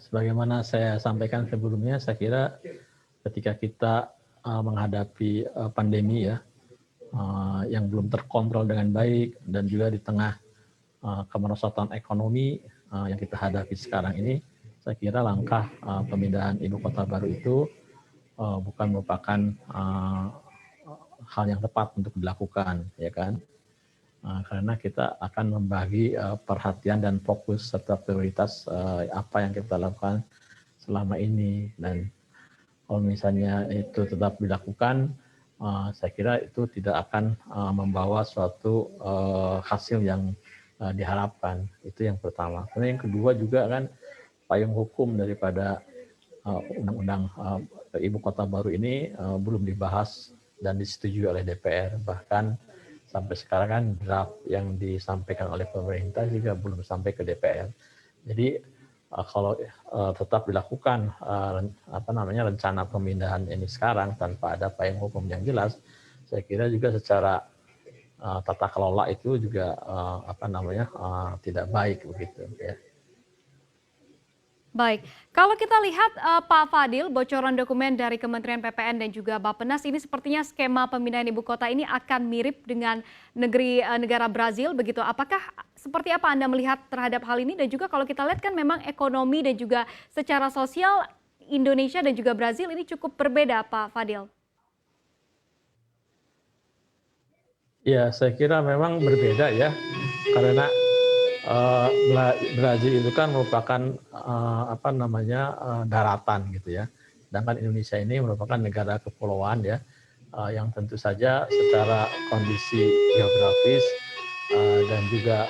sebagaimana saya sampaikan sebelumnya, saya kira ketika kita menghadapi pandemi ya, yang belum terkontrol dengan baik dan juga di tengah kemerosotan ekonomi yang kita hadapi sekarang ini, saya kira langkah pemindahan ibu kota baru itu bukan merupakan hal yang tepat untuk dilakukan, ya kan? Karena kita akan membagi perhatian dan fokus serta prioritas apa yang kita lakukan selama ini. Dan kalau misalnya itu tetap dilakukan, saya kira itu tidak akan membawa suatu hasil yang diharapkan. Itu yang pertama. Kemudian yang kedua juga kan payung hukum daripada undang-undang ibu kota baru ini belum dibahas dan disetujui oleh DPR. Bahkan sampai sekarang kan draft yang disampaikan oleh pemerintah juga belum sampai ke DPR. Jadi kalau tetap dilakukan rencana pemindahan ini sekarang tanpa ada payung hukum yang jelas, saya kira juga secara tata kelola itu juga tidak baik begitu ya. Baik, kalau kita lihat Pak Fadil, bocoran dokumen dari Kementerian PPN dan juga Bappenas ini sepertinya skema pemindahan ibu kota ini akan mirip dengan negara Brazil begitu. Apakah seperti apa Anda melihat terhadap hal ini dan juga kalau kita lihat kan memang ekonomi dan juga secara sosial Indonesia dan juga Brazil ini cukup berbeda Pak Fadil. Ya, saya kira memang berbeda ya, karena Brazil itu kan merupakan daratan gitu ya. Sedangkan Indonesia ini merupakan negara kepulauan ya, yang tentu saja secara kondisi geografis dan juga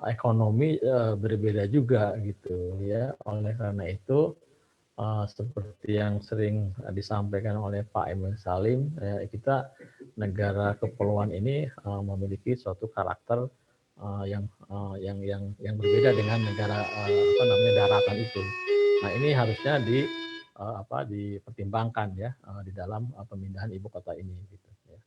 ekonomi berbeda juga gitu ya. Oleh karena itu seperti yang sering disampaikan oleh Pak Emil Salim, kita negara kepulauan ini memiliki suatu karakter yang berbeda dengan negara daratan itu. Nah ini harusnya dipertimbangkan ya di dalam pemindahan ibu kota ini. Gitu, ya.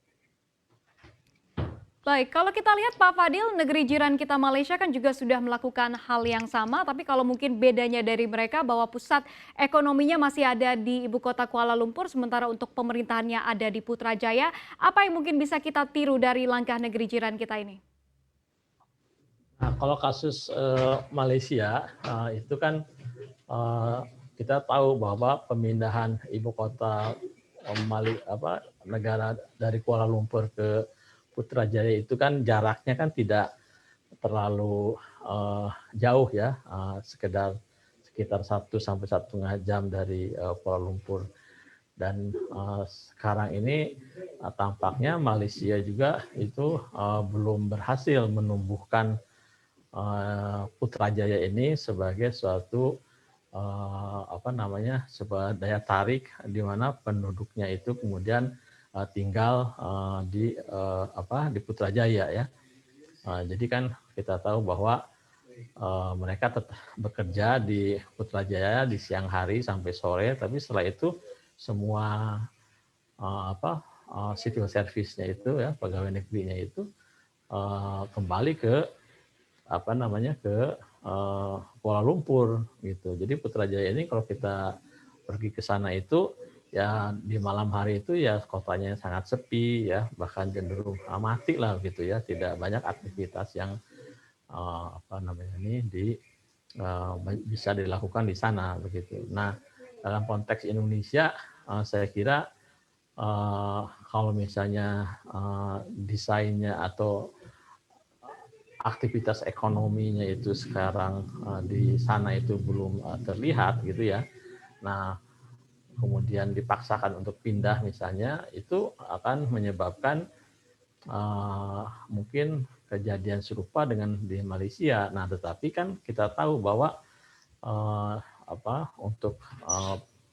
Baik, kalau kita lihat Pak Fadil, negeri jiran kita Malaysia kan juga sudah melakukan hal yang sama, tapi kalau mungkin bedanya dari mereka bahwa pusat ekonominya masih ada di ibu kota Kuala Lumpur, sementara untuk pemerintahannya ada di Putrajaya. Apa yang mungkin bisa kita tiru dari langkah negeri jiran kita ini? Nah, kalau kasus Malaysia itu kan kita tahu bahwa pemindahan ibu kota negara dari Kuala Lumpur ke Putrajaya itu kan jaraknya kan tidak terlalu jauh ya, sekitar 1 sampai 1,5 jam dari Kuala Lumpur. Dan sekarang ini tampaknya Malaysia juga itu belum berhasil menumbuhkan Putrajaya ini sebagai suatu sebuah daya tarik di mana penduduknya itu kemudian tinggal di Putrajaya ya. Jadi kan kita tahu bahwa mereka tetap bekerja di Putrajaya di siang hari sampai sore, tapi setelah itu semua civil service-nya itu ya, pegawai negerinya itu kembali ke Kuala Lumpur gitu. Jadi Putrajaya ini kalau kita pergi ke sana itu ya di malam hari itu ya kotanya sangat sepi ya, bahkan cenderung mati lah gitu ya, tidak banyak aktivitas yang bisa dilakukan di sana begitu. Nah, dalam konteks Indonesia saya kira kalau misalnya desainnya atau aktivitas ekonominya itu sekarang di sana itu belum terlihat gitu ya. Nah, kemudian dipaksakan untuk pindah misalnya, itu akan menyebabkan mungkin kejadian serupa dengan di Malaysia. Nah, tetapi kan kita tahu bahwa untuk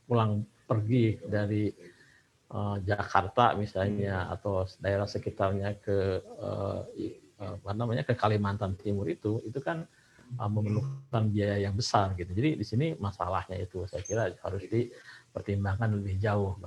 pulang pergi dari Jakarta misalnya atau daerah sekitarnya ke Kalimantan Timur itu kan memerlukan biaya yang besar gitu. Jadi di sini masalahnya itu saya kira harus dipertimbangkan lebih jauh.